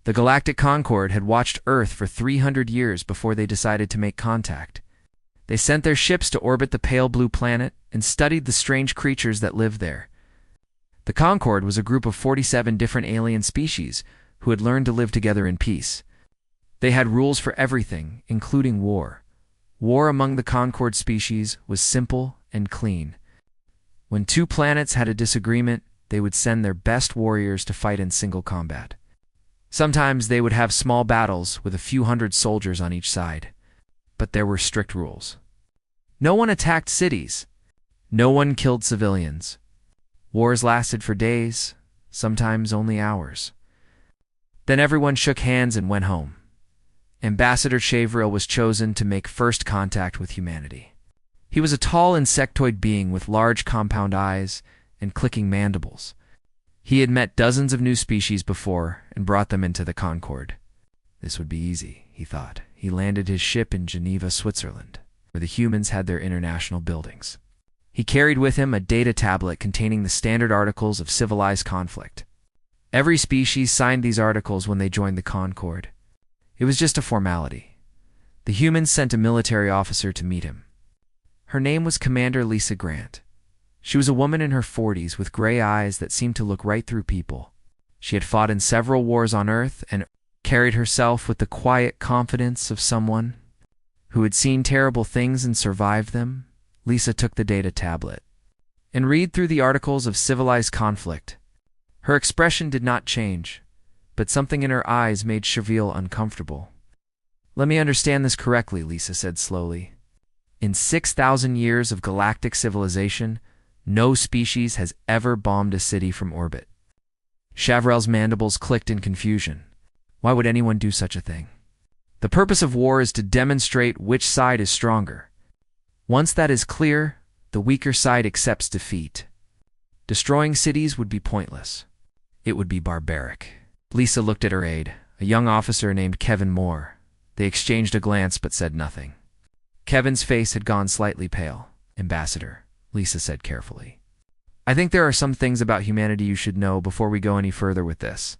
The Galactic Concord had watched Earth for 300 years before they decided to make contact. They sent their ships to orbit the pale blue planet and studied the strange creatures that lived there. The Concord was a group of 47 different alien species who had learned to live together in peace. They had rules for everything, including war. War among the Concord species was simple and clean. When two planets had a disagreement, they would send their best warriors to fight in single combat. Sometimes they would have small battles with a few hundred soldiers on each side. But there were strict rules. No one attacked cities. No one killed civilians. Wars lasted for days, sometimes only hours. Then everyone shook hands and went home. Ambassador Shavriel was chosen to make first contact with humanity. He was a tall insectoid being with large compound eyes and clicking mandibles. He had met dozens of new species before and brought them into the Concord. This would be easy, he thought. He landed his ship in Geneva, Switzerland, where the humans had their international buildings. He carried with him a data tablet containing the standard articles of civilized conflict. Every species signed these articles when they joined the Concord. It was just a formality. The humans sent a military officer to meet him. Her name was Commander Lisa Grant. She was a woman in her 40s with gray eyes that seemed to look right through people. She had fought in several wars on Earth and carried herself with the quiet confidence of someone who had seen terrible things and survived them. Lisa took the data tablet and read through the articles of civilized conflict. Her expression did not change, but something in her eyes made Shavriel uncomfortable. "Let me understand this correctly," Lisa said slowly. "In 6,000 years of galactic civilization, no species has ever bombed a city from orbit." Shavriel's mandibles clicked in confusion. Why would anyone do such a thing? The purpose of war is to demonstrate which side is stronger. Once that is clear, the weaker side accepts defeat. Destroying cities would be pointless. It would be barbaric. Lisa looked at her aide, a young officer named Kevin Moore. They exchanged a glance but said nothing. Kevin's face had gone slightly pale. "Ambassador," Lisa said carefully, "I think there are some things about humanity you should know before we go any further with this."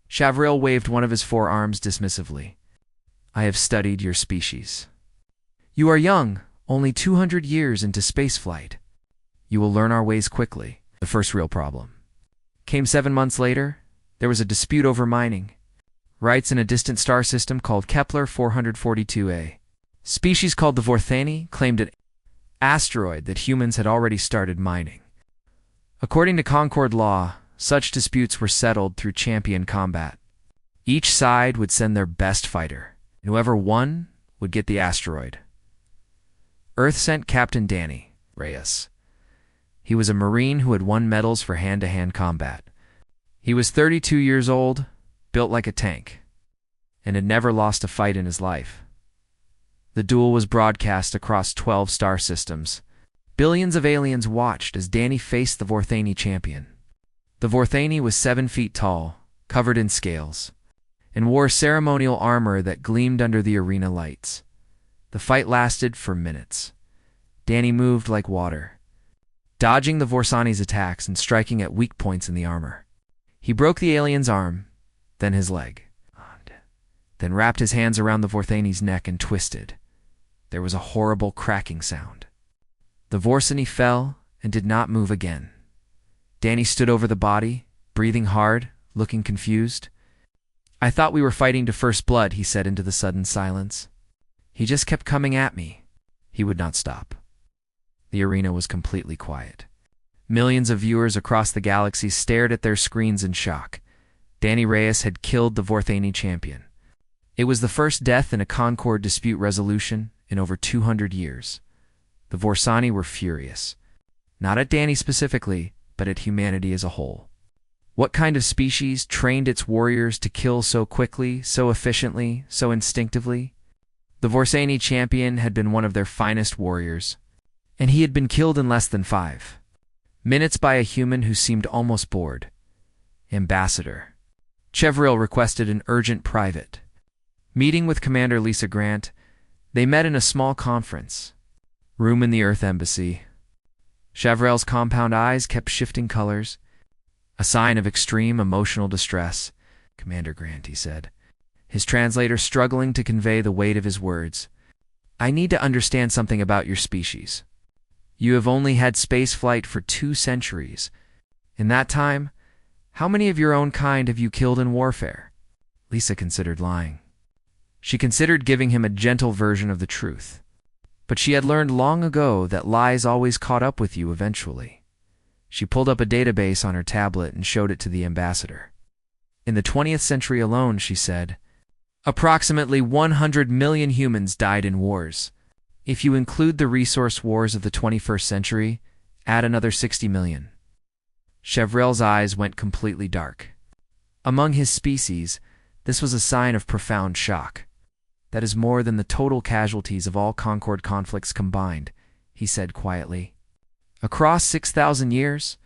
Shavriel waved one of his forearms dismissively. "I have studied your species. You are young, only 200 years into spaceflight. You will learn our ways quickly." The first real problem came 7 months later. There was a dispute over mining rights in a distant star system called Kepler 442a. Species called the Vorthani claimed an asteroid that humans had already started mining. According to Concord law, such disputes were settled through champion combat. Each side would send their best fighter, and whoever won would get the asteroid. Earth sent Captain Danny Reyes. He was a Marine who had won medals for hand-to-hand combat. He was 32 years old, built like a tank, and had never lost a fight in his life. The duel was broadcast across 12 star systems. Billions of aliens watched as Danny faced the Vorthani champion. The Vorthani was 7 feet tall, covered in scales, and wore ceremonial armor that gleamed under the arena lights. The fight lasted for minutes. Danny moved like water, dodging the Vorthani's attacks and striking at weak points in the armor. He broke the alien's arm, then his leg, then wrapped his hands around the Vorthani's neck and twisted. There was a horrible cracking sound. The Vorthani fell and did not move again. Danny stood over the body, breathing hard, looking confused. "I thought we were fighting to first blood," he said into the sudden silence. "He just kept coming at me." He would not stop. The arena was completely quiet. Millions of viewers across the galaxy stared at their screens in shock. Danny Reyes had killed the Vorthani champion. It was the first death in a Concord dispute resolution in over 200 years. The Vorthani were furious. Not at Danny specifically, but at humanity as a whole. What kind of species trained its warriors to kill so quickly, so efficiently, so instinctively? The Vorthani champion had been one of their finest warriors, and he had been killed in less than 5 minutes by a human who seemed almost bored. "Ambassador." Shavriel requested an urgent private meeting with Commander Lisa Grant. They met in a small conference room in the Earth Embassy. Shavriel's compound eyes kept shifting colors, a sign of extreme emotional distress. Commander Grant, he said, his translator struggling to convey the weight of his words. I need to understand something about your species. You have only had space flight for 2 centuries. In that time, how many of your own kind have you killed in warfare? Lisa considered lying. She considered giving him a gentle version of the truth. But she had learned long ago that lies always caught up with you eventually. She pulled up a database on her tablet and showed it to the ambassador. In the 20th century alone, she said, approximately 100 million humans died in wars. If you include the resource wars of the 21st century, add another 60 million. Chevrel's eyes went completely dark. Among his species, this was a sign of profound shock. That is more than the total casualties of all Concord conflicts combined, he said quietly. Across 6,000 years?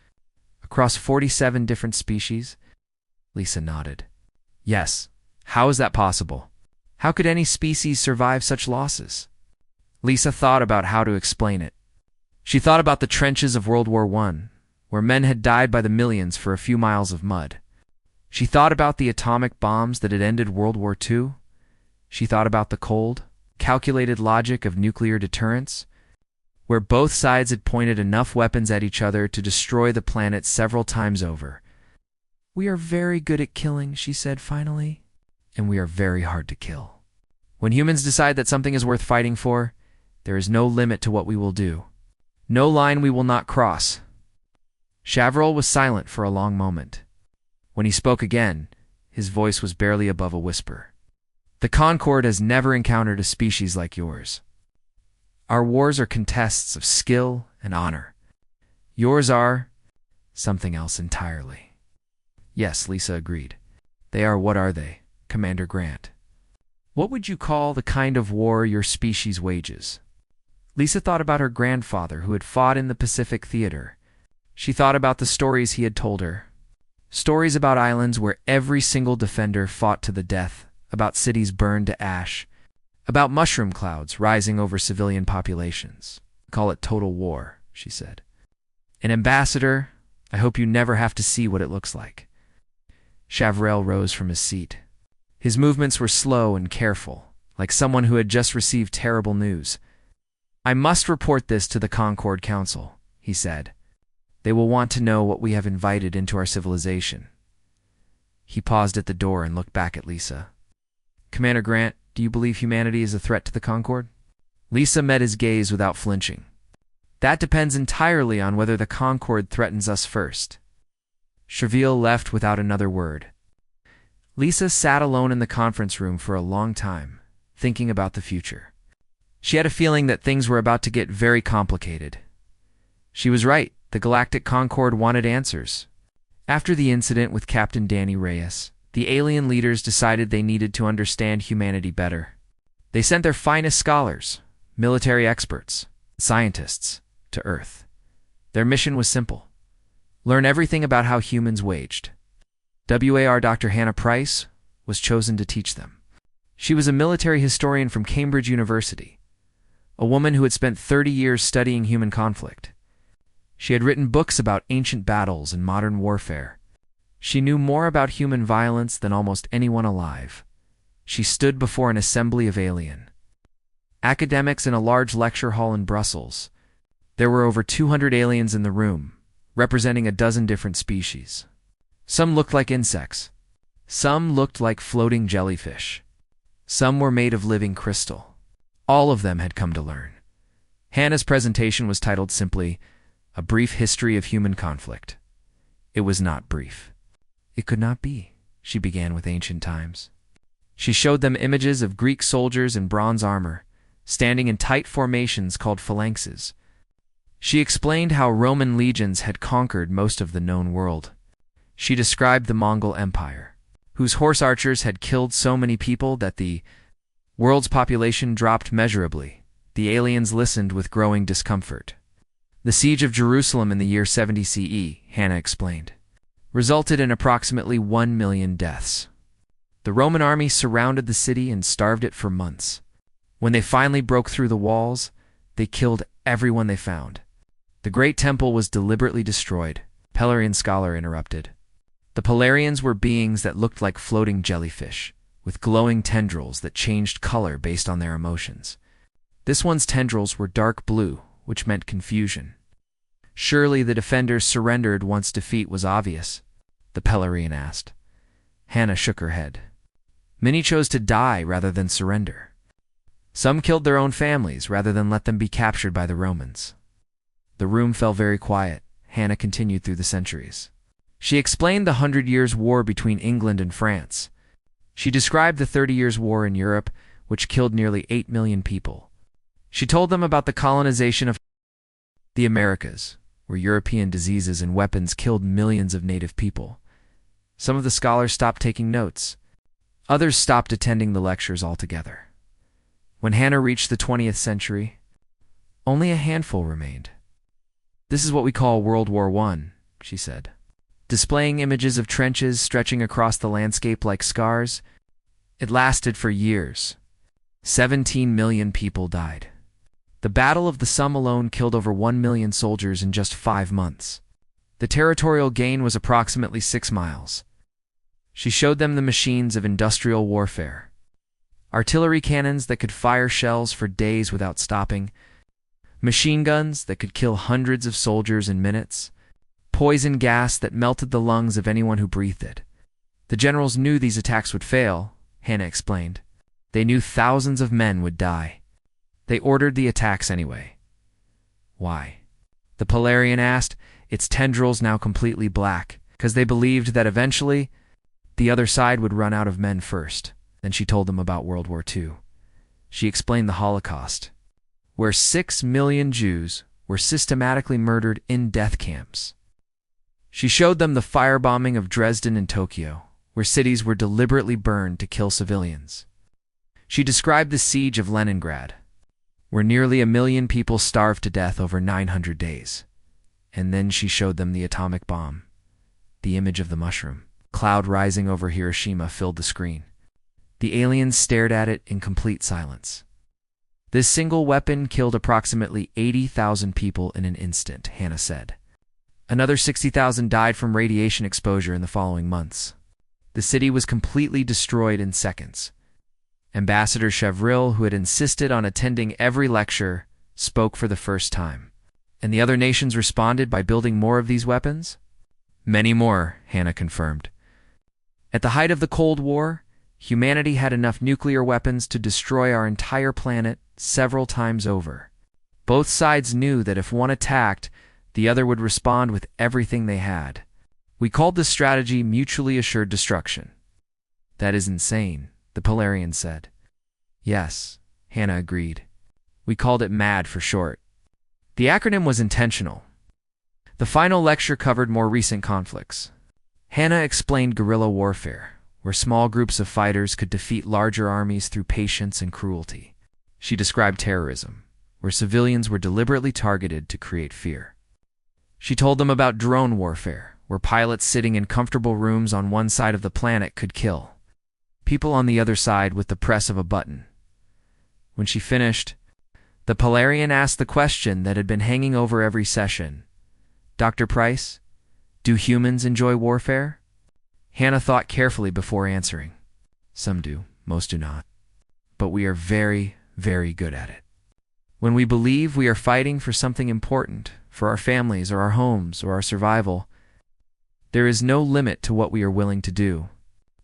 Across 47 different species? Lisa nodded. Yes. How is that possible? How could any species survive such losses? Lisa thought about how to explain it. She thought about the trenches of World War I, where men had died by the millions for a few miles of mud. She thought about the atomic bombs that had ended World War II. She thought about the cold, calculated logic of nuclear deterrence, where both sides had pointed enough weapons at each other to destroy the planet several times over. We are very good at killing, she said finally, and we are very hard to kill. When humans decide that something is worth fighting for, there is no limit to what we will do. No line we will not cross. Chavrel was silent for a long moment. When he spoke again, his voice was barely above a whisper. The Concord has never encountered a species like yours. Our wars are contests of skill and honor. Yours are something else entirely. Yes, Lisa agreed. They are. What are they, Commander Grant? What would you call the kind of war your species wages? Lisa thought about her grandfather who had fought in the Pacific Theater. She thought about the stories he had told her. Stories about islands where every single defender fought to the death, about cities burned to ash, about mushroom clouds rising over civilian populations. Call it total war, she said. An ambassador, I hope you never have to see what it looks like. Chavrel rose from his seat. His movements were slow and careful, like someone who had just received terrible news. I must report this to the Concord Council, he said. They will want to know what we have invited into our civilization. He paused at the door and looked back at Lisa. Commander Grant, do you believe humanity is a threat to the Concord? Lisa met his gaze without flinching. That depends entirely on whether the Concord threatens us first. Chevrel left without another word. Lisa sat alone in the conference room for a long time, thinking about the future. She had a feeling that things were about to get very complicated. She was right. The Galactic Concord wanted answers. After the incident with Captain Danny Reyes, the alien leaders decided they needed to understand humanity better. They sent their finest scholars, military experts, scientists, to Earth. Their mission was simple: learn everything about how humans waged. WAR Dr. Hannah Price was chosen to teach them. She was a military historian from Cambridge University, a woman who had spent 30 years studying human conflict. She had written books about ancient battles and modern warfare. She knew more about human violence than almost anyone alive. She stood before an assembly of alien academics in a large lecture hall in Brussels. There were over 200 aliens in the room, representing a dozen different species. Some looked like insects. Some looked like floating jellyfish. Some were made of living crystal. All of them had come to learn. Hannah's presentation was titled simply, A Brief History of Human Conflict. It was not brief. It could not be, she began with ancient times. She showed them images of Greek soldiers in bronze armor, standing in tight formations called phalanxes. She explained how Roman legions had conquered most of the known world. She described the Mongol Empire, whose horse archers had killed so many people that the world's population dropped measurably. The aliens listened with growing discomfort. The siege of Jerusalem in the year 70 CE, Hannah explained, resulted in approximately 1 million deaths. The Roman army surrounded the city and starved it for months. When they finally broke through the walls, they killed everyone they found. The Great Temple was deliberately destroyed, Pellerian scholar interrupted. The Polarians were beings that looked like floating jellyfish, with glowing tendrils that changed color based on their emotions. This one's tendrils were dark blue, which meant confusion. Surely the defenders surrendered once defeat was obvious, the Pelarian asked. Hannah shook her head. Many chose to die rather than surrender. Some killed their own families rather than let them be captured by the Romans. The room fell very quiet. Hannah continued through the centuries. She explained the 100 Years' War between England and France. She described the 30 Years' War in Europe, which killed nearly 8 million people. She told them about the colonization of the Americas, where European diseases and weapons killed millions of native people. Some of the scholars stopped taking notes. Others stopped attending the lectures altogether. When Hannah reached the 20th century, only a handful remained. This is what we call World War I, she said. Displaying images of trenches stretching across the landscape like scars, it lasted for years. 17 million people died. The Battle of the Somme alone killed over 1 million soldiers in just 5 months. The territorial gain was approximately 6 miles. She showed them the machines of industrial warfare. Artillery cannons that could fire shells for days without stopping. Machine guns that could kill hundreds of soldiers in minutes. Poison gas that melted the lungs of anyone who breathed it. The generals knew these attacks would fail, Hannah explained. They knew thousands of men would die. They ordered the attacks anyway. Why? The Polarian asked, its tendrils now completely black, because they believed that eventually the other side would run out of men first. Then she told them about World War II. She explained the Holocaust, where 6 million Jews were systematically murdered in death camps. She showed them the firebombing of Dresden and Tokyo, where cities were deliberately burned to kill civilians. She described the siege of Leningrad, where nearly 1 million people starved to death over 900 days. And then she showed them the atomic bomb. The image of the mushroom, cloud rising over Hiroshima, filled the screen. The aliens stared at it in complete silence. This single weapon killed approximately 80,000 people in an instant, Hannah said. Another 60,000 died from radiation exposure in the following months. The city was completely destroyed in seconds. Ambassador Chevril, who had insisted on attending every lecture, spoke for the first time. And the other nations responded by building more of these weapons? Many more, Hannah confirmed. At the height of the Cold War, humanity had enough nuclear weapons to destroy our entire planet several times over. Both sides knew that if one attacked, the other would respond with everything they had. We called this strategy mutually assured destruction. That is insane, the Polarian said. Yes, Hannah agreed. We called it MAD for short. The acronym was intentional. The final lecture covered more recent conflicts. Hannah explained guerrilla warfare, where small groups of fighters could defeat larger armies through patience and cruelty. She described terrorism, where civilians were deliberately targeted to create fear. She told them about drone warfare, where pilots sitting in comfortable rooms on one side of the planet could kill people on the other side with the press of a button. When she finished, the Polarian asked the question that had been hanging over every session. Dr. Price, do humans enjoy warfare? Hannah thought carefully before answering. Some do, most do not. But we are very, very good at it. When we believe we are fighting for something important, for our families or our homes or our survival, there is no limit to what we are willing to do.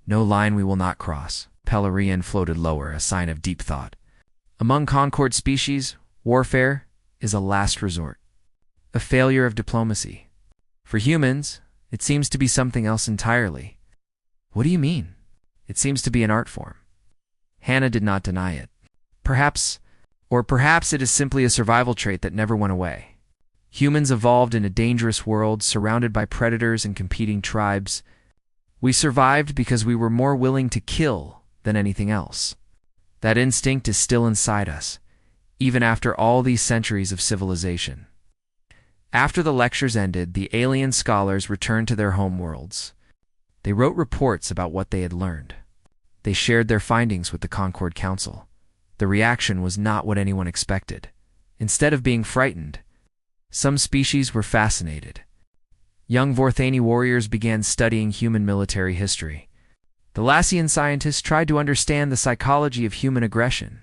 No line we will not cross. Pelarian floated lower, a sign of deep thought. Among Concord species, warfare is a last resort, a failure of diplomacy. For humans, it seems to be something else entirely. What do you mean? It seems to be an art form. Hannah did not deny it. Perhaps it is simply a survival trait that never went away. Humans evolved in a dangerous world surrounded by predators and competing tribes. We survived because we were more willing to kill than anything else. That instinct is still inside us, even after all these centuries of civilization. After the lectures ended, the alien scholars returned to their homeworlds. They wrote reports about what they had learned. They shared their findings with the Concord Council. The reaction was not what anyone expected. Instead of being frightened, some species were fascinated. Young Vorthani warriors began studying human military history. The Lassian scientists tried to understand the psychology of human aggression.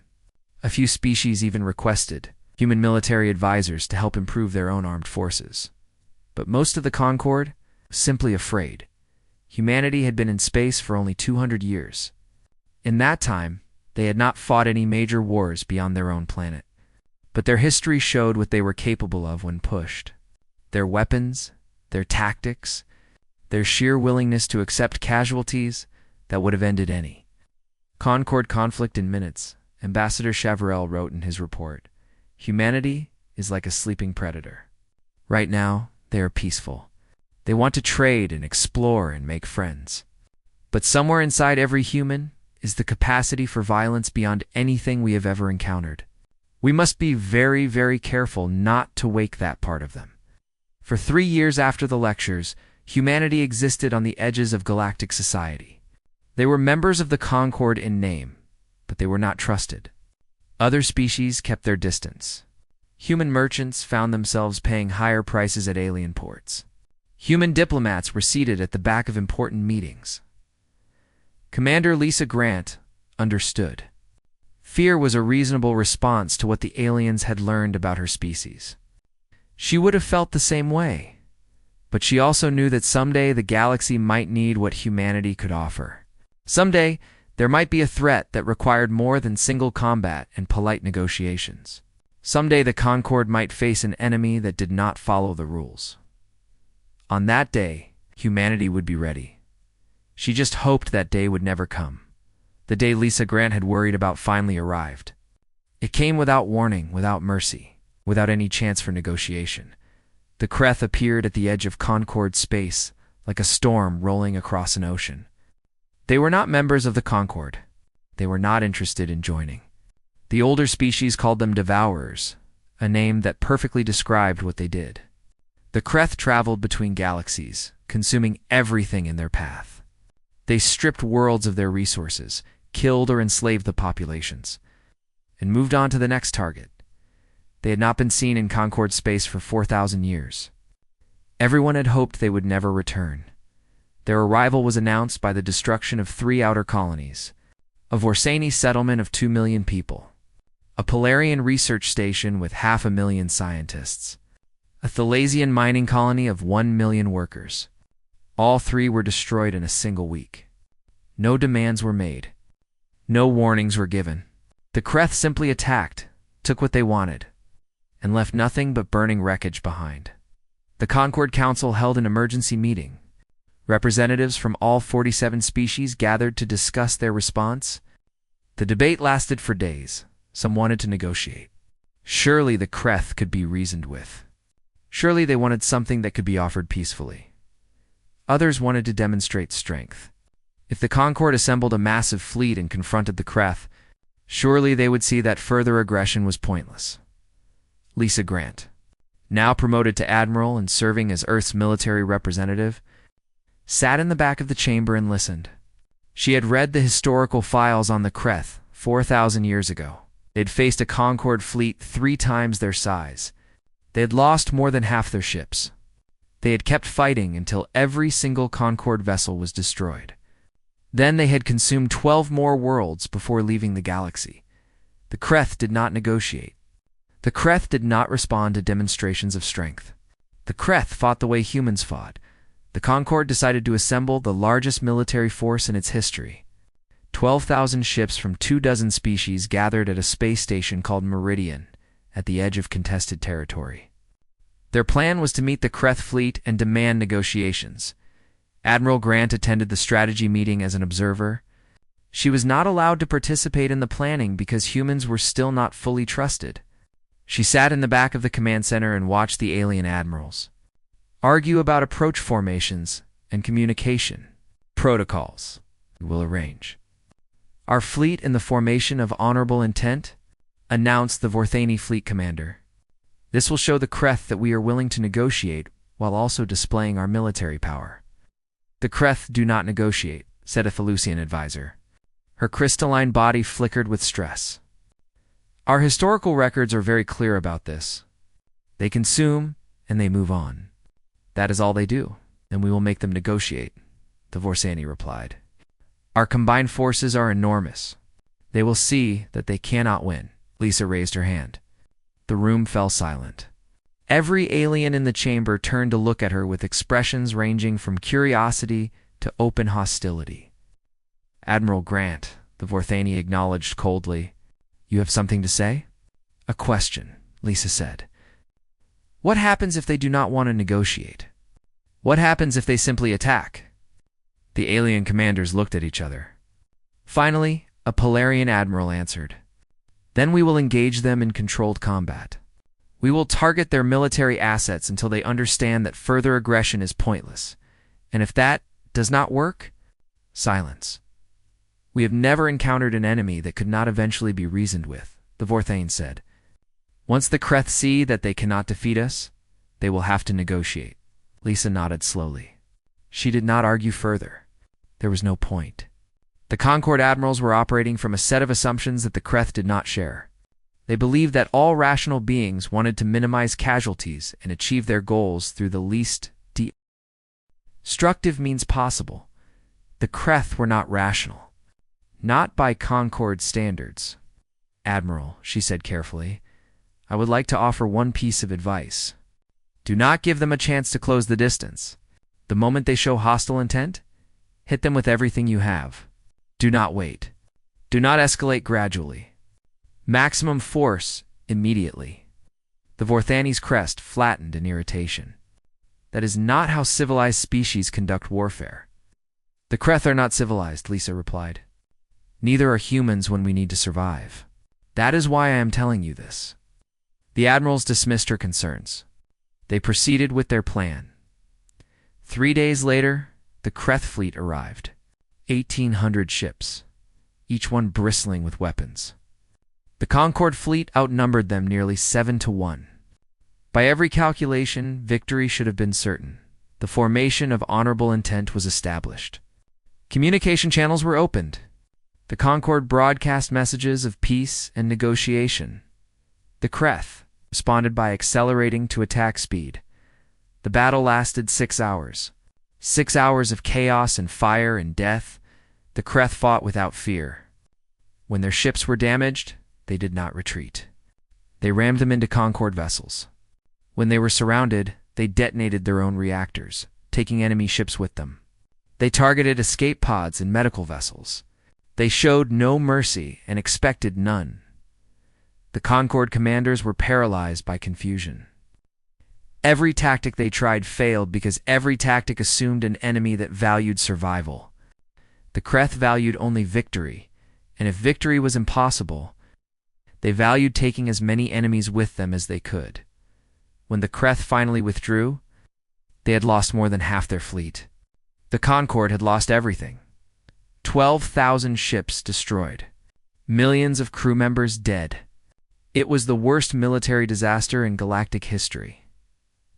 A few species even requested human military advisors to help improve their own armed forces. But most of the Concord was simply afraid. Humanity had been in space for only 200 years. In that time, they had not fought any major wars beyond their own planet. But their history showed what they were capable of when pushed. Their weapons, their tactics, their sheer willingness to accept casualties that would have ended any Concord conflict in minutes. Ambassador Chavarel wrote in his report, "Humanity is like a sleeping predator. Right now, they are peaceful. They want to trade and explore and make friends. But somewhere inside every human is the capacity for violence beyond anything we have ever encountered. We must be very, very careful not to wake that part of them." For 3 years after the lectures, humanity existed on the edges of galactic society. They were members of the Concord in name, but they were not trusted. Other species kept their distance. Human merchants found themselves paying higher prices at alien ports. Human diplomats were seated at the back of important meetings. Commander Lisa Grant understood. Fear was a reasonable response to what the aliens had learned about her species. She would have felt the same way, but she also knew that someday the galaxy might need what humanity could offer. Someday, there might be a threat that required more than single combat and polite negotiations. Someday the Concord might face an enemy that did not follow the rules. On that day, humanity would be ready. She just hoped that day would never come. The day Lisa Grant had worried about finally arrived. It came without warning, without mercy, without any chance for negotiation. The Kreth appeared at the edge of Concord space, like a storm rolling across an ocean. They were not members of the Concord. They were not interested in joining. The older species called them Devourers, a name that perfectly described what they did. The Kreth traveled between galaxies, consuming everything in their path. They stripped worlds of their resources, killed or enslaved the populations, and moved on to the next target. They had not been seen in Concord space for 4,000 years. Everyone had hoped they would never return. Their arrival was announced by the destruction of 3 outer colonies, a Vorsani settlement of 2 million people, a Polarian research station with 500,000 scientists, a Thalasian mining colony of 1 million workers. All 3 were destroyed in a single week. No demands were made. No warnings were given. The Kreth simply attacked, took what they wanted, and left nothing but burning wreckage behind. The Concord Council held an emergency meeting. Representatives from all 47 species gathered to discuss their response. The debate lasted for days. Some wanted to negotiate. Surely the Kreth could be reasoned with. Surely they wanted something that could be offered peacefully. Others wanted to demonstrate strength. If the Concord assembled a massive fleet and confronted the Kreth, surely they would see that further aggression was pointless. Lisa Grant, now promoted to admiral and serving as Earth's military representative, sat in the back of the chamber and listened. She had read the historical files on the Kreth 4,000 years ago. They had faced a Concord fleet 3 times their size. They had lost more than half their ships. They had kept fighting until every single Concord vessel was destroyed. Then they had consumed 12 more worlds before leaving the galaxy. The Kreth did not negotiate. The Kreth did not respond to demonstrations of strength. The Kreth fought the way humans fought. The Concord decided to assemble the largest military force in its history. 12,000 ships from 24 species gathered at a space station called Meridian, at the edge of contested territory. Their plan was to meet the Kreth fleet and demand negotiations. Admiral Grant attended the strategy meeting as an observer. She was not allowed to participate in the planning because humans were still not fully trusted. She sat in the back of the command center and watched the alien admirals argue about approach formations and communication protocols. We will arrange. "Our fleet in the formation of honorable intent," announced the Vorthani fleet commander. "This will show the Kreth that we are willing to negotiate while also displaying our military power." "The Kreth do not negotiate," said a Thalusian advisor. Her crystalline body flickered with stress. "Our historical records are very clear about this. They consume and they move on. That is all they do, and we will make them negotiate, the Vorsani replied. Our combined forces are enormous. They will see that they cannot win. Lisa raised her hand. The room fell silent. Every alien in the chamber turned to look at her with expressions ranging from curiosity to open hostility. Admiral Grant, the Vorthani acknowledged coldly. You have something to say? A question, Lisa said. What happens if they do not want to negotiate? What happens if they simply attack? The alien commanders looked at each other. Finally, a Polarian admiral answered. Then we will engage them in controlled combat. We will target their military assets until they understand that further aggression is pointless. And if that does not work, silence. We have never encountered an enemy that could not eventually be reasoned with, the Vorthane said. Once the Kreth see that they cannot defeat us, they will have to negotiate. Lisa nodded slowly. She did not argue further. There was no point. The Concord admirals were operating from a set of assumptions that the Kreth did not share. They believed that all rational beings wanted to minimize casualties and achieve their goals through the least destructive means possible. The Kreth were not rational. Not by Concord standards. Admiral, she said carefully, I would like to offer one piece of advice. Do not give them a chance to close the distance. The moment they show hostile intent, hit them with everything you have. Do not wait. Do not escalate gradually. Maximum force immediately. The Vorthani's crest flattened in irritation. That is not how civilized species conduct warfare. The Kreth are not civilized, Lisa replied. Neither are humans when we need to survive. That is why I am telling you this. The admirals dismissed her concerns. They proceeded with their plan. 3 days later, the Kreth fleet arrived. 1,800 ships, each one bristling with weapons. The Concord fleet outnumbered them nearly 7-1. By every calculation, victory should have been certain. The formation of honorable intent was established. Communication channels were opened. The Concord broadcast messages of peace and negotiation. The Kreth responded by accelerating to attack speed. The battle lasted 6 hours. 6 hours of chaos and fire and death. The Kreth fought without fear. When their ships were damaged, they did not retreat. They rammed them into Concord vessels. When they were surrounded, they detonated their own reactors, taking enemy ships with them. They targeted escape pods and medical vessels. They showed no mercy and expected none. The Concord commanders were paralyzed by confusion. Every tactic they tried failed because every tactic assumed an enemy that valued survival. The Kreth valued only victory, and if victory was impossible, they valued taking as many enemies with them as they could. When the Kreth finally withdrew, they had lost more than half their fleet. The Concord had lost everything. 12,000 ships destroyed. Millions of crew members dead. It was the worst military disaster in galactic history.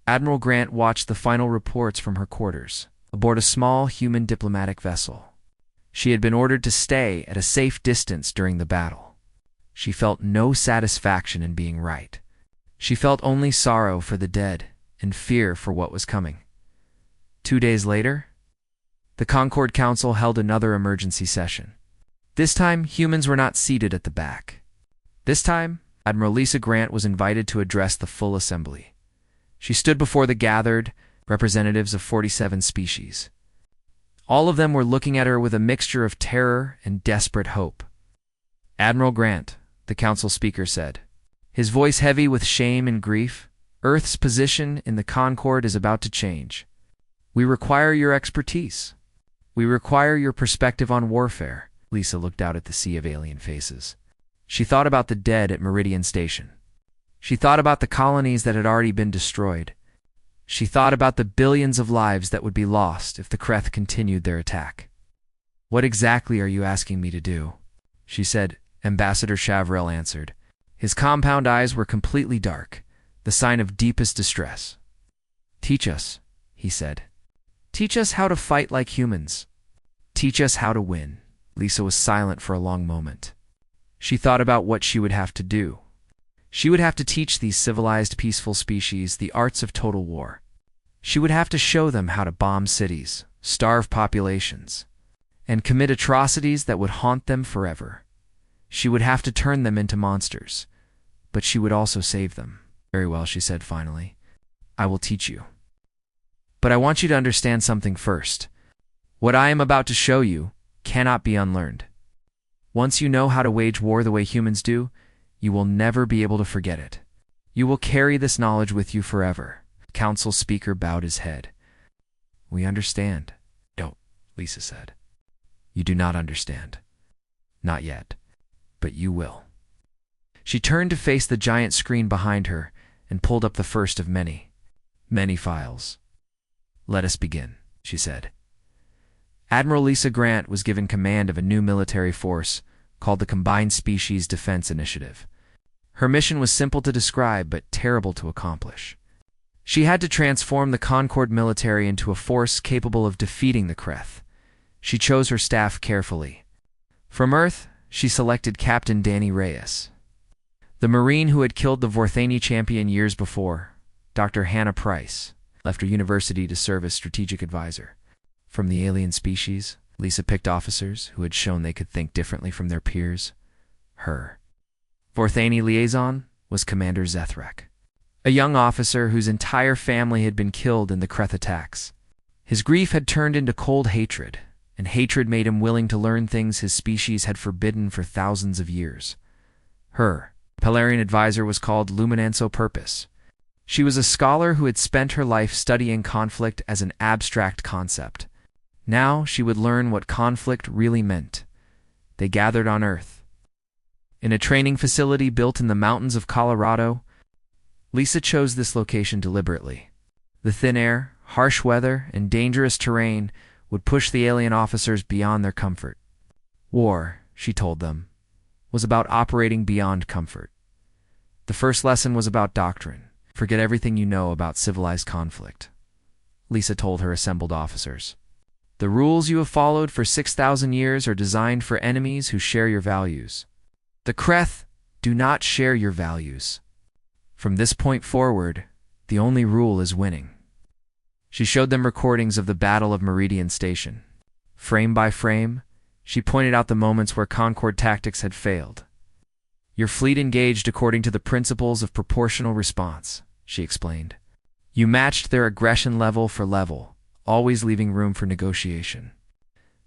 Admiral Grant watched the final reports from her quarters, aboard a small human diplomatic vessel. She had been ordered to stay at a safe distance during the battle. She felt no satisfaction in being right. She felt only sorrow for the dead and fear for what was coming. 2 days later, the Concord Council held another emergency session. This time, humans were not seated at the back. This time, Admiral Lisa Grant was invited to address the full assembly. She stood before the gathered representatives of 47 species. All of them were looking at her with a mixture of terror and desperate hope. Admiral Grant, the council speaker said, his voice heavy with shame and grief, Earth's position in the Concord is about to change. We require your expertise. We require your perspective on warfare. Lisa looked out at the sea of alien faces. She thought about the dead at Meridian Station. She thought about the colonies that had already been destroyed. She thought about the billions of lives that would be lost if the Kreth continued their attack. What exactly are you asking me to do? She said. Ambassador Chavrel answered. His compound eyes were completely dark, the sign of deepest distress. Teach us, he said. Teach us how to fight like humans. Teach us how to win. Lisa was silent for a long moment. She thought about what she would have to do. She would have to teach these civilized, peaceful species the arts of total war. She would have to show them how to bomb cities, starve populations, and commit atrocities that would haunt them forever. She would have to turn them into monsters, but she would also save them. Very well, she said finally. I will teach you. But I want you to understand something first. What I am about to show you cannot be unlearned. Once you know how to wage war the way humans do, you will never be able to forget it. You will carry this knowledge with you forever. The council speaker bowed his head. We understand. Don't, Lisa said. You do not understand. Not yet. But you will. She turned to face the giant screen behind her and pulled up the first of many files. Let us begin, she said. Admiral Lisa Grant was given command of a new military force called the Combined Species Defense Initiative. Her mission was simple to describe but terrible to accomplish. She had to transform the Concord military into a force capable of defeating the Kreth. She chose her staff carefully. From Earth, she selected Captain Danny Reyes, the Marine who had killed the Vorthani champion years before. Dr. Hannah Price left her university to serve as strategic advisor. From the alien species, Lisa picked officers who had shown they could think differently from their peers. Her Vorthani liaison was Commander Zethrak, a young officer whose entire family had been killed in the Kreth attacks. His grief had turned into cold hatred, and hatred made him willing to learn things his species had forbidden for thousands of years. Her Pelarian advisor was called Luminanso Purpose. She was a scholar who had spent her life studying conflict as an abstract concept. Now she would learn what conflict really meant. They gathered on Earth. In a training facility built in the mountains of Colorado, Lisa chose this location deliberately. The thin air, harsh weather, and dangerous terrain would push the alien officers beyond their comfort. War, she told them, was about operating beyond comfort. The first lesson was about doctrine. Forget everything you know about civilized conflict, Lisa told her assembled officers. The rules you have followed for 6,000 years are designed for enemies who share your values. The Kreth do not share your values. From this point forward, the only rule is winning. She showed them recordings of the Battle of Meridian Station. Frame by frame, she pointed out the moments where Concord tactics had failed. Your fleet engaged according to the principles of proportional response, she explained. You matched their aggression level for level, always leaving room for negotiation.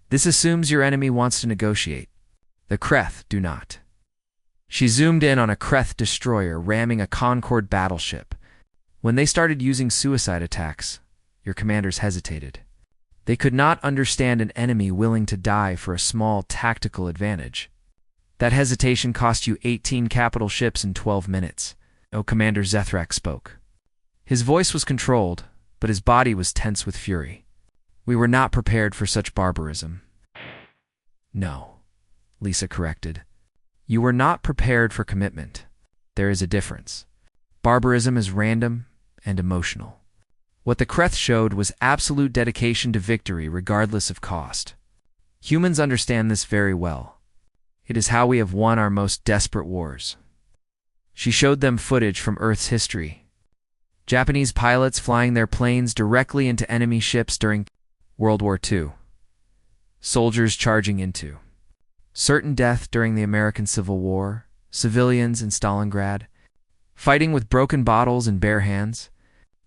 This assumes your enemy wants to negotiate. The Kreth do not. She zoomed in on a Kreth destroyer ramming a Concord battleship. When they started using suicide attacks, your commanders hesitated. They could not understand an enemy willing to die for a small tactical advantage. That hesitation cost you 18 capital ships in 12 minutes. Commander Zethrak spoke. His voice was controlled, but his body was tense with fury. We were not prepared for such barbarism. No, Lisa corrected. You were not prepared for commitment. There is a difference. Barbarism is random and emotional. What the Kreth showed was absolute dedication to victory regardless of cost. Humans understand this very well. It is how we have won our most desperate wars. She showed them footage from Earth's history. Japanese pilots flying their planes directly into enemy ships during World War II. Soldiers charging into certain death during the American Civil War, civilians in Stalingrad, fighting with broken bottles and bare hands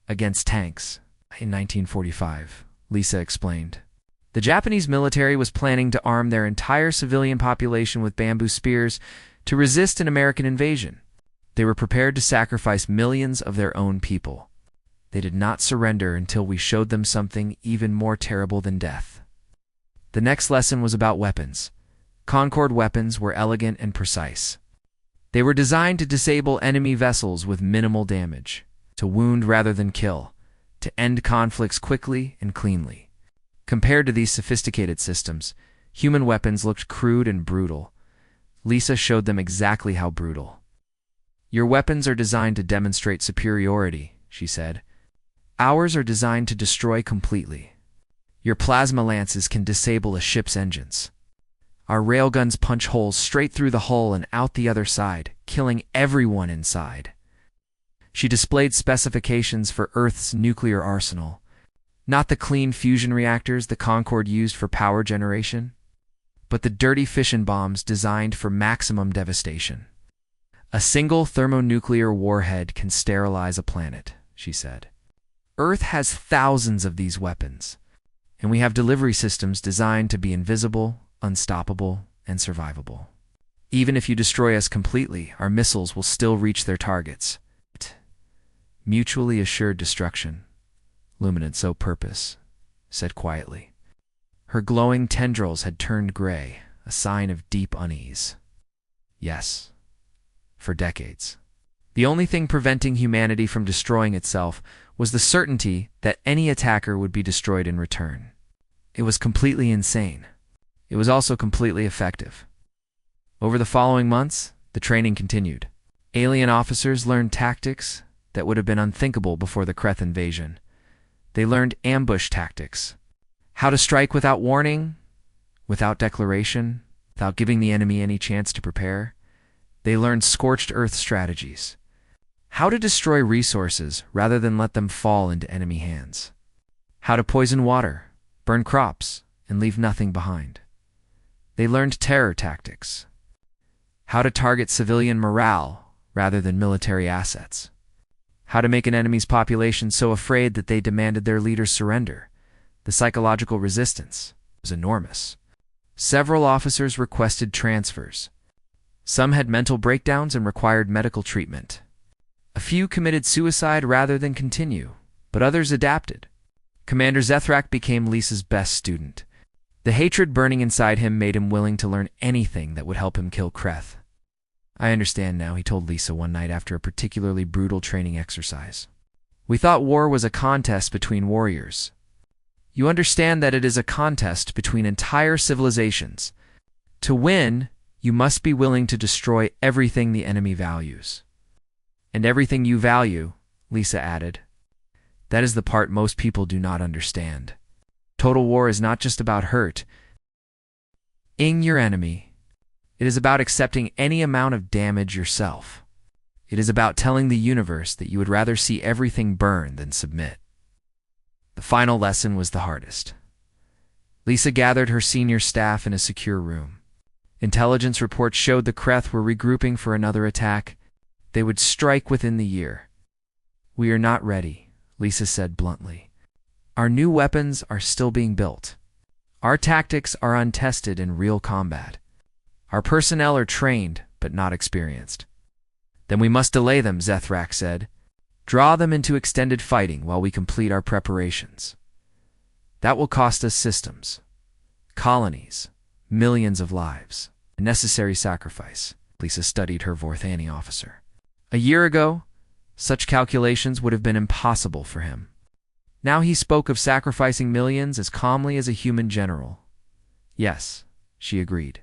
against tanks in 1945, Lisa explained. The Japanese military was planning to arm their entire civilian population with bamboo spears to resist an American invasion. They were prepared to sacrifice millions of their own people. They did not surrender until we showed them something even more terrible than death. The next lesson was about weapons. Concord weapons were elegant and precise. They were designed to disable enemy vessels with minimal damage, to wound rather than kill, to end conflicts quickly and cleanly. Compared to these sophisticated systems, human weapons looked crude and brutal. Lisa showed them exactly how brutal. Your weapons are designed to demonstrate superiority, she said. Ours are designed to destroy completely. Your plasma lances can disable a ship's engines. Our railguns punch holes straight through the hull and out the other side, killing everyone inside. She displayed specifications for Earth's nuclear arsenal, not the clean fusion reactors the Concorde used for power generation, but the dirty fission bombs designed for maximum devastation. A single thermonuclear warhead can sterilize a planet, she said. Earth has thousands of these weapons, and we have delivery systems designed to be invisible, unstoppable, and survivable. Even if you destroy us completely, our missiles will still reach their targets. Mutually assured destruction, Luminance O Purpose said quietly. Her glowing tendrils had turned gray, a sign of deep unease. Yes, for decades. The only thing preventing humanity from destroying itself was the certainty that any attacker would be destroyed in return. It was completely insane. It was also completely effective. Over the following months, the training continued. Alien officers learned tactics that would have been unthinkable before the Kreth invasion. They learned ambush tactics. How to strike without warning, without declaration, without giving the enemy any chance to prepare. They learned scorched earth strategies. How to destroy resources rather than let them fall into enemy hands. How to poison water, burn crops, and leave nothing behind. They learned terror tactics. How to target civilian morale rather than military assets. How to make an enemy's population so afraid that they demanded their leaders surrender. The psychological resistance was enormous. Several officers requested transfers. Some had mental breakdowns and required medical treatment. A few committed suicide rather than continue, but others adapted. Commander Zethrak became Lisa's best student. The hatred burning inside him made him willing to learn anything that would help him kill Kreth. I understand now, he told Lisa one night after a particularly brutal training exercise. We thought war was a contest between warriors. You understand that it is a contest between entire civilizations. To win, you must be willing to destroy everything the enemy values. And everything you value, Lisa added. That is the part most people do not understand. Total war is not just about hurting your enemy. It is about accepting any amount of damage yourself. It is about telling the universe that you would rather see everything burn than submit. The final lesson was the hardest. Lisa gathered her senior staff in a secure room. Intelligence reports showed the Kreth were regrouping for another attack. They would strike within the year. We are not ready, Lisa said bluntly. Our new weapons are still being built. Our tactics are untested in real combat. Our personnel are trained, but not experienced. Then we must delay them, Zethrak said. Draw them into extended fighting while we complete our preparations. That will cost us systems, colonies, millions of lives, a necessary sacrifice. Lisa studied her Vorthani officer. A year ago, such calculations would have been impossible for him. Now he spoke of sacrificing millions as calmly as a human general. Yes, she agreed.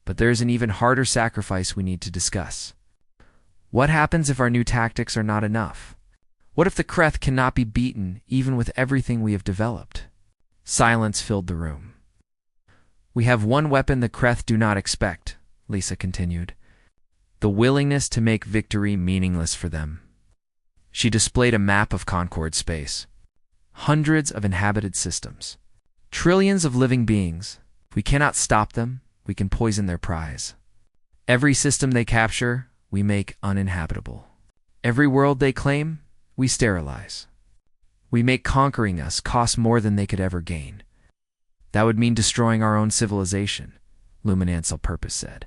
But there is an even harder sacrifice we need to discuss. What happens if our new tactics are not enough? What if the Kreth cannot be beaten even with everything we have developed? Silence filled the room. We have one weapon the Kreth do not expect, Lisa continued. The willingness to make victory meaningless for them. She displayed a map of Concorde space. Hundreds of inhabited systems. Trillions of living beings. If we cannot stop them, we can poison their prize. Every system they capture, we make uninhabitable. Every world they claim, we sterilize. We make conquering us cost more than they could ever gain. That would mean destroying our own civilization, Luminance O Purpose said.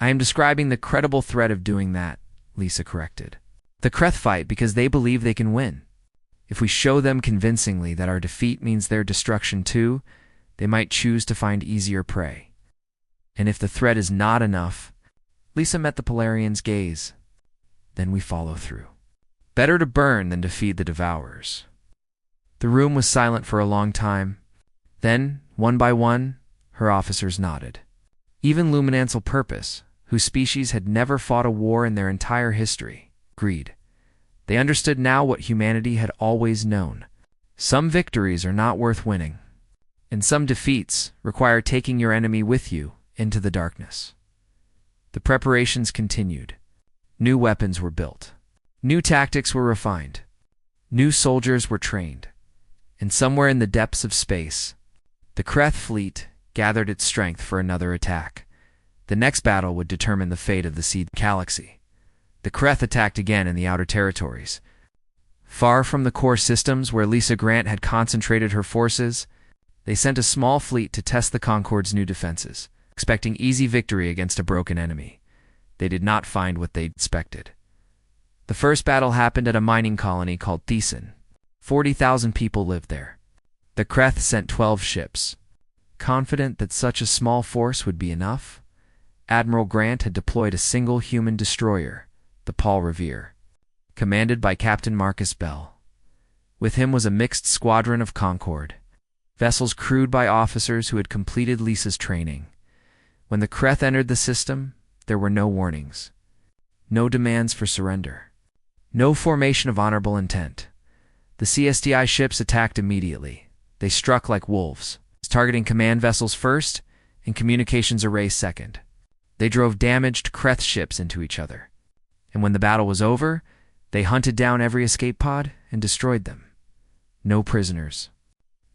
I am describing the credible threat of doing that, Lisa corrected. The Kreth fight because they believe they can win. If we show them convincingly that our defeat means their destruction too, they might choose to find easier prey. And if the threat is not enough, Lisa met the Polarian's gaze. Then we follow through. Better to burn than to feed the devourers. The room was silent for a long time. Then, one by one, her officers nodded. Even Luminance O Purpose, whose species had never fought a war in their entire history, agreed. They understood now what humanity had always known. Some victories are not worth winning, and some defeats require taking your enemy with you into the darkness. The preparations continued. New weapons were built. New tactics were refined. New soldiers were trained. And somewhere in the depths of space, the Kreth fleet gathered its strength for another attack. The next battle would determine the fate of the Seed Galaxy. The Kreth attacked again in the outer territories. Far from the core systems where Lisa Grant had concentrated her forces, they sent a small fleet to test the Concorde's new defenses, expecting easy victory against a broken enemy. They did not find what they expected. The first battle happened at a mining colony called Thesan. 40,000 people lived there. The Kreth sent 12 ships. Confident that such a small force would be enough, Admiral Grant had deployed a single human destroyer, the Paul Revere, commanded by Captain Marcus Bell. With him was a mixed squadron of Concorde, vessels crewed by officers who had completed Lisa's training. When the Kreth entered the system, there were no warnings, no demands for surrender, no formation of honorable intent. The CSDI ships attacked immediately. They struck like wolves, targeting command vessels first and communications arrays second. They drove damaged Kreth ships into each other. And when the battle was over, they hunted down every escape pod and destroyed them. No prisoners.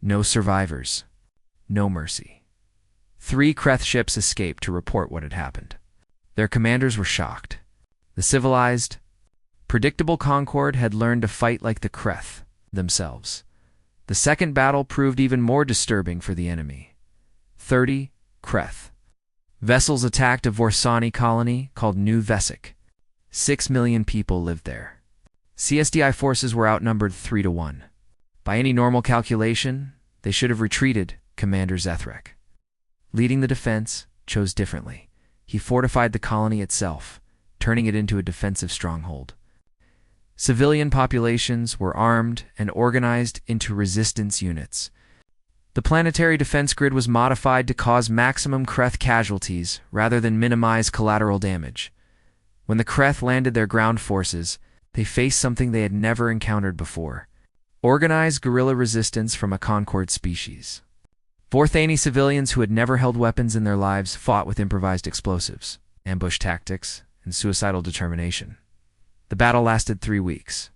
No survivors. No mercy. 3 Kreth ships escaped to report what had happened. Their commanders were shocked. The civilized, predictable Concorde had learned to fight like the Kreth themselves. The second battle proved even more disturbing for the enemy. 30 Kreth vessels attacked a Vorsani colony called New Vesic. 6 million people lived there. CSDI forces were outnumbered 3-1. By any normal calculation, they should have retreated, Commander Zethrak. Leading the defense, chose differently. He fortified the colony itself, turning it into a defensive stronghold. Civilian populations were armed and organized into resistance units. The planetary defense grid was modified to cause maximum Kreth casualties rather than minimize collateral damage. When the Kreth landed their ground forces, they faced something they had never encountered before: organized guerrilla resistance from a Concorde species. Vorthani civilians who had never held weapons in their lives fought with improvised explosives, ambush tactics, and suicidal determination. The battle lasted 3 weeks.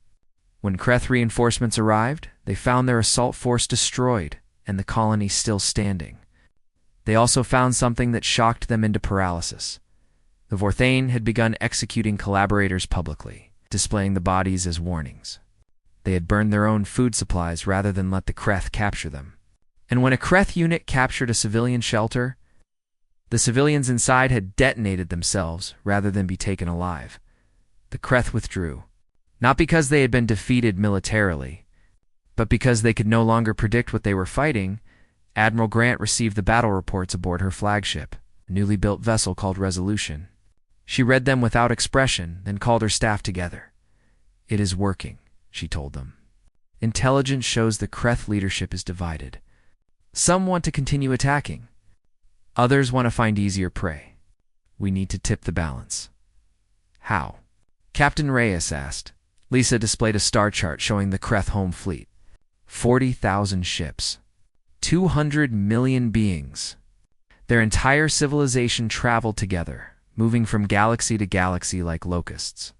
When Kreth reinforcements arrived, they found their assault force destroyed and the colony still standing. They also found something that shocked them into paralysis. The Vorthane had begun executing collaborators publicly, displaying the bodies as warnings. They had burned their own food supplies rather than let the Kreth capture them. And when a Kreth unit captured a civilian shelter, the civilians inside had detonated themselves rather than be taken alive. The Kreth withdrew, not because they had been defeated militarily, but because they could no longer predict what they were fighting. Admiral Grant received the battle reports aboard her flagship, a newly built vessel called Resolution. She read them without expression, then called her staff together. "It is working," she told them. "Intelligence shows the Kreth leadership is divided. Some want to continue attacking. Others want to find easier prey. We need to tip the balance." "How?" Captain Reyes asked. Lisa displayed a star chart showing the Kreth home fleet. 40,000 ships. 200 million beings. Their entire civilization traveled together, moving from galaxy to galaxy like locusts.